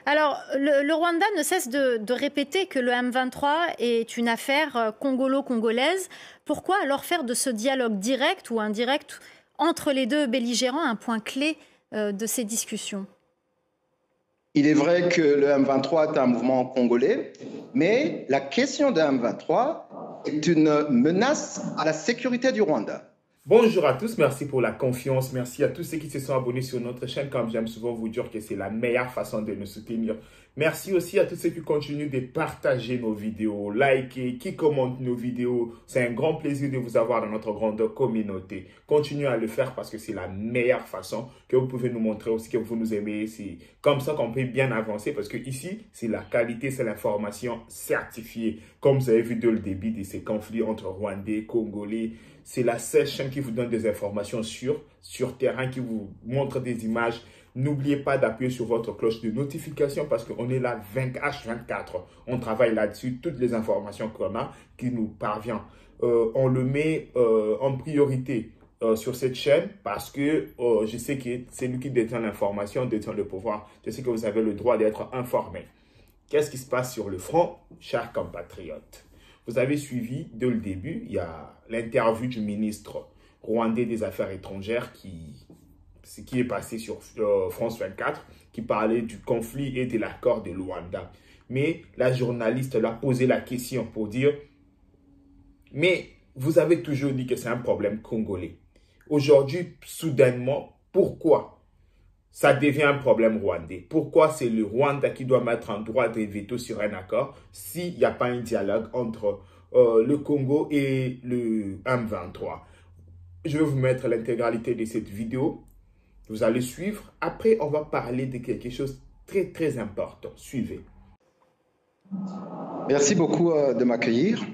Alors, le Rwanda ne cesse de répéter que le M23 est une affaire congolo-congolaise. Pourquoi alors faire de ce dialogue direct ou indirect entre les deux belligérants un point clé de ces discussions? Il est vrai que le M23 est un mouvement congolais, mais la question de M23 est une menace à la sécurité du Rwanda. Bonjour à tous, merci pour la confiance, merci à tous ceux qui se sont abonnés sur notre chaîne, comme j'aime souvent vous dire que c'est la meilleure façon de nous soutenir. Merci aussi à tous ceux qui continuent de partager nos vidéos, liker, qui commentent nos vidéos. C'est un grand plaisir de vous avoir dans notre grande communauté. Continuez à le faire parce que c'est la meilleure façon que vous pouvez nous montrer aussi que vous nous aimez. C'est comme ça qu'on peut bien avancer parce que ici, c'est la qualité, c'est l'information certifiée. Comme vous avez vu dès le début de ces conflits entre Rwandais, Congolais, c'est la seule chaîne qui vous donne des informations sur terrain, qui vous montre des images. N'oubliez pas d'appuyer sur votre cloche de notification parce qu'on est là H24. On travaille là-dessus, toutes les informations qu'on a qui nous parviennent. On le met en priorité sur cette chaîne parce que je sais que c'est lui qui détient l'information, détient le pouvoir. Je sais que vous avez le droit d'être informé. Qu'est-ce qui se passe sur le front, chers compatriotes? Vous avez suivi dès le début, il y a l'interview du ministre rwandais des Affaires étrangères qui est passé sur France 24, qui parlait du conflit et de l'accord de Luanda. Mais la journaliste l'a posé la question pour dire « Mais vous avez toujours dit que c'est un problème congolais. Aujourd'hui, soudainement, pourquoi ça devient un problème rwandais? Pourquoi c'est le Rwanda qui doit mettre un droit de veto sur un accord s'il n'y a pas un dialogue entre le Congo et le M23 ?» Je vais vous mettre l'intégralité de cette vidéo. Vous allez suivre. Après, on va parler de quelque chose de très important. Suivez. Merci beaucoup de m'accueillir.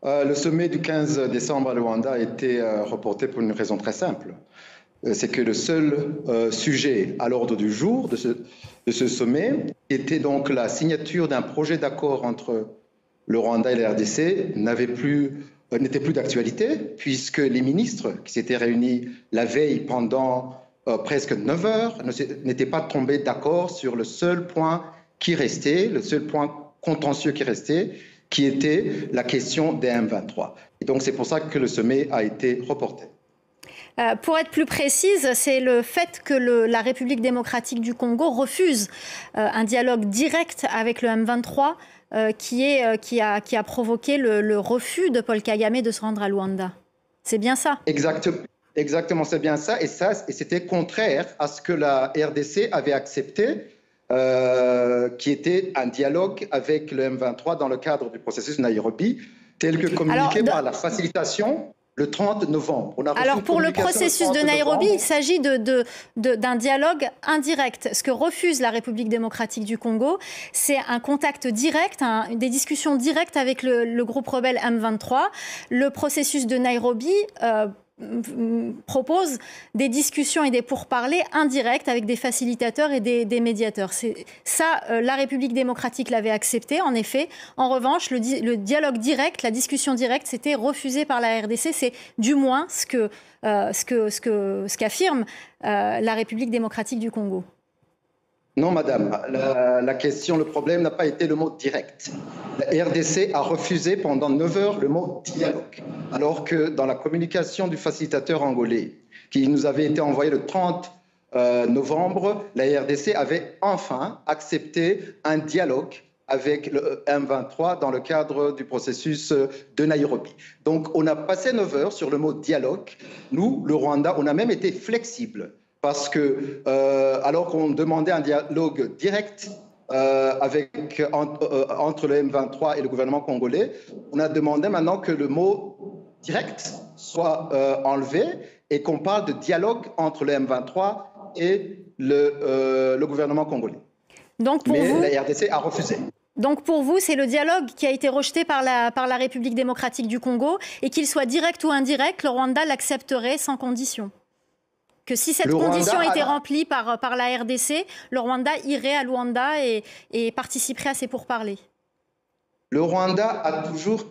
Le sommet du 15 décembre à Luanda a été reporté pour une raison très simple. C'est que le seul sujet à l'ordre du jour de ce sommet était donc la signature d'un projet d'accord entre le Rwanda et la RDC n'était plus d'actualité puisque les ministres qui s'étaient réunis la veille pendant presque 9 heures n'étaient pas tombés d'accord sur le seul point qui restait, le seul point contentieux qui restait, qui était la question des M23. Et donc c'est pour ça que le sommet a été reporté. Pour être plus précise, c'est le fait que la République démocratique du Congo refuse un dialogue direct avec le M23 qui a provoqué le refus de Paul Kagame de se rendre à Luanda. C'est bien ça? Exactement, c'est bien ça. Et c'était contraire à ce que la RDC avait accepté, qui était un dialogue avec le M23 dans le cadre du processus Nairobi, tel que communiqué par la facilitation le 30 novembre. Alors pour le processus de Nairobi, il s'agit d'un dialogue indirect. Ce que refuse la République démocratique du Congo, c'est un contact direct, des discussions directes avec le groupe rebelle M23. Le processus de Nairobi propose des discussions et des pourparlers indirects avec des facilitateurs et des médiateurs. Ça, la République démocratique l'avait accepté, en effet. En revanche, le dialogue direct, la discussion directe, c'était refusé par la RDC. C'est du moins ce qu'affirme la République démocratique du Congo. Non, madame. La question, le problème n'a pas été le mot direct. La RDC a refusé pendant 9 heures le mot dialogue, alors que dans la communication du facilitateur angolais, qui nous avait été envoyé le 30 novembre, la RDC avait enfin accepté un dialogue avec le M23 dans le cadre du processus de Nairobi. Donc, on a passé 9 heures sur le mot dialogue. Nous, le Rwanda, on a même été flexible. Parce que, alors qu'on demandait un dialogue direct entre le M23 et le gouvernement congolais, on a demandé maintenant que le mot direct soit enlevé et qu'on parle de dialogue entre le M23 et le gouvernement congolais. Donc la RDC a refusé. Donc pour vous, c'est le dialogue qui a été rejeté par la République démocratique du Congo et qu'il soit direct ou indirect, le Rwanda l'accepterait sans condition? Que si cette condition était remplie par la RDC, le Rwanda irait à Luanda et participerait à ces pourparlers? le Rwanda a toujours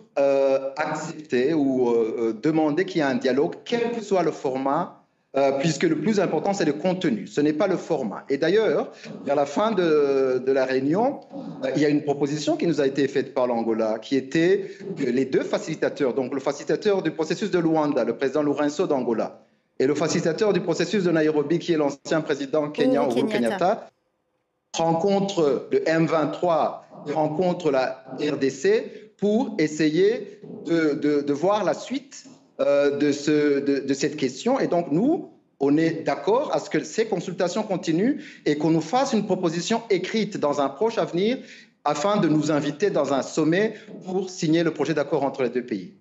accepté ou demandé qu'il y ait un dialogue, quel que soit le format, puisque le plus important, c'est le contenu, ce n'est pas le format. Et d'ailleurs, vers la fin de la réunion, il y a une proposition qui nous a été faite par l'Angola, qui était que les deux facilitateurs, donc le facilitateur du processus de Luanda, le président Lourenço d'Angola, et le facilitateur du processus de Nairobi, qui est l'ancien président kenyan Uhuru Kenyatta, rencontrent le M23, rencontrent la RDC pour essayer de voir la suite de cette question. Et donc, nous, on est d'accord à ce que ces consultations continuent et qu'on nous fasse une proposition écrite dans un proche avenir afin de nous inviter dans un sommet pour signer le projet d'accord entre les deux pays.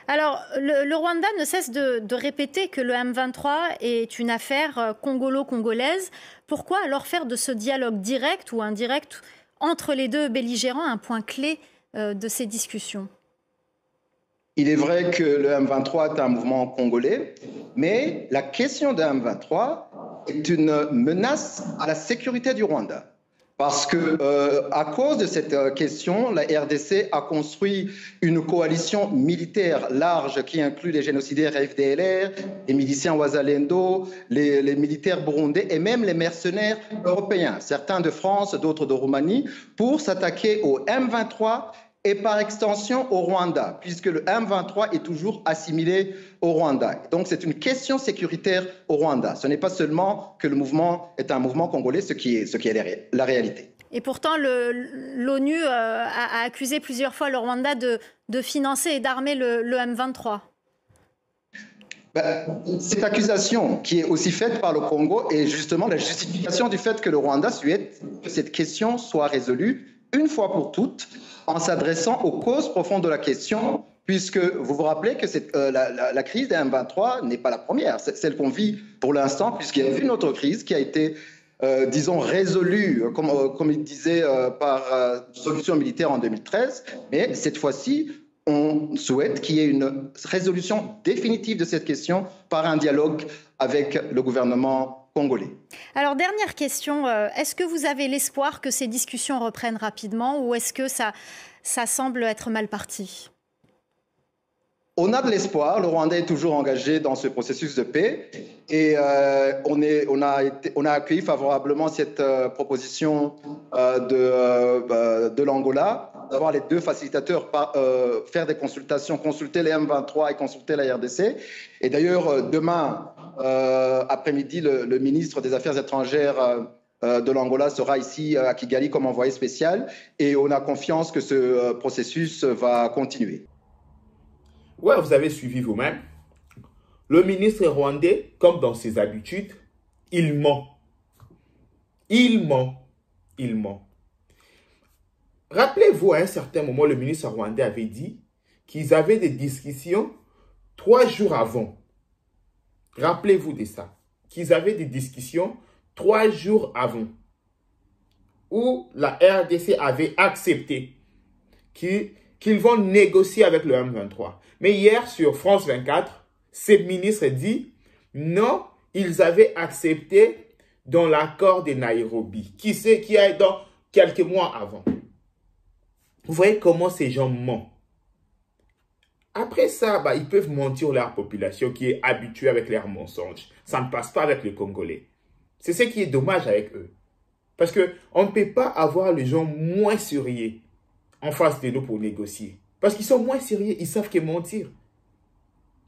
Alors, le Rwanda ne cesse de répéter que le M23 est une affaire congolo-congolaise. Pourquoi alors faire de ce dialogue direct ou indirect entre les deux belligérants un point clé de ces discussions? Il est vrai que le M23 est un mouvement congolais, mais la question de M23 est une menace à la sécurité du Rwanda. Parce que, à cause de cette question, la RDC a construit une coalition militaire large qui inclut les génocidaires FDLR, les miliciens Wazalendo, les militaires burundais et même les mercenaires européens, certains de France, d'autres de Roumanie, pour s'attaquer au M23 et par extension au Rwanda, puisque le M23 est toujours assimilé au Rwanda. Donc c'est une question sécuritaire au Rwanda. Ce n'est pas seulement que le mouvement est un mouvement congolais, ce qui est la réalité. Et pourtant, l'ONU a accusé plusieurs fois le Rwanda de financer et d'armer le M23. Cette accusation qui est aussi faite par le Congo est justement la justification du fait que le Rwanda souhaite que cette question soit résolue une fois pour toutes, en s'adressant aux causes profondes de la question, puisque vous vous rappelez que la crise des M23 n'est pas la première, c'est celle qu'on vit pour l'instant, puisqu'il y a eu une autre crise qui a été, disons, résolue, comme il disait, par solution militaire en 2013, mais cette fois-ci, on souhaite qu'il y ait une résolution définitive de cette question par un dialogue avec le gouvernement congolais. Alors, dernière question, est-ce que vous avez l'espoir que ces discussions reprennent rapidement ou est-ce que ça semble être mal parti? On a de l'espoir, le Rwanda est toujours engagé dans ce processus de paix et on a accueilli favorablement cette proposition de l'Angola, d'avoir les deux facilitateurs faire des consultations, consulter les M23 et consulter la RDC. Et d'ailleurs, demain après-midi, le ministre des Affaires étrangères de l'Angola sera ici à Kigali comme envoyé spécial et on a confiance que ce processus va continuer. Ouais, vous avez suivi vous-même. Le ministre rwandais, comme dans ses habitudes, il ment. Il ment. Il ment. Rappelez-vous, à un certain moment, le ministre rwandais avait dit qu'ils avaient des discussions 3 jours avant. Rappelez-vous de ça. Qu'ils avaient des discussions 3 jours avant. Où la RDC avait accepté qu'ils vont négocier avec le M23. Mais hier, sur France 24, ces ministres dit non, ils avaient accepté dans l'accord de Nairobi, qui est dans quelques mois avant. Vous voyez comment ces gens mentent. Après ça, ils peuvent mentir leur population qui est habituée avec leurs mensonges. Ça ne passe pas avec les Congolais. C'est ce qui est dommage avec eux. Parce qu'on ne peut pas avoir les gens moins sérieux en face de nous pour négocier. Parce qu'ils sont moins sérieux, ils savent que mentir.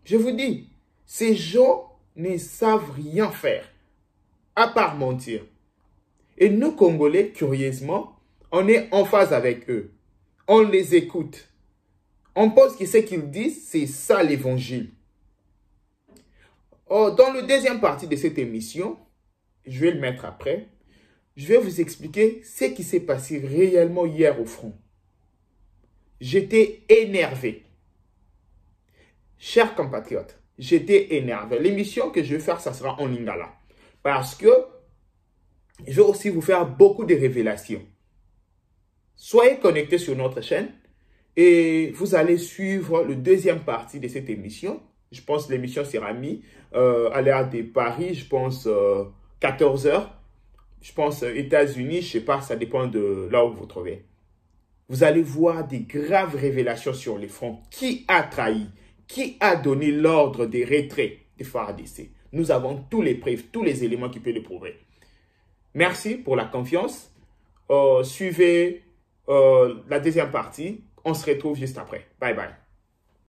Je vous dis, ces gens ne savent rien faire, à part mentir. Et nous, Congolais, curieusement, on est en phase avec eux. On les écoute. On pense que ce qu'ils disent, c'est ça l'évangile. Oh, dans la deuxième partie de cette émission, je vais le mettre après, je vais vous expliquer ce qui s'est passé réellement hier au front. J'étais énervé. Chers compatriotes, j'étais énervé. L'émission que je vais faire, ça sera en lingala. Parce que je vais aussi vous faire beaucoup de révélations. Soyez connectés sur notre chaîne et vous allez suivre la deuxième partie de cette émission. Je pense que l'émission sera mise à l'heure de Paris, je pense 14 h. Je pense États-Unis, je ne sais pas, ça dépend de là où vous vous trouvez. vous allez voir des graves révélations sur les fronts. Qui a trahi? Qui a donné l'ordre des retraits des FARDC? Nous avons tous les preuves, tous les éléments qui peuvent le prouver. Merci pour la confiance. Suivez la deuxième partie. On se retrouve juste après. Bye bye.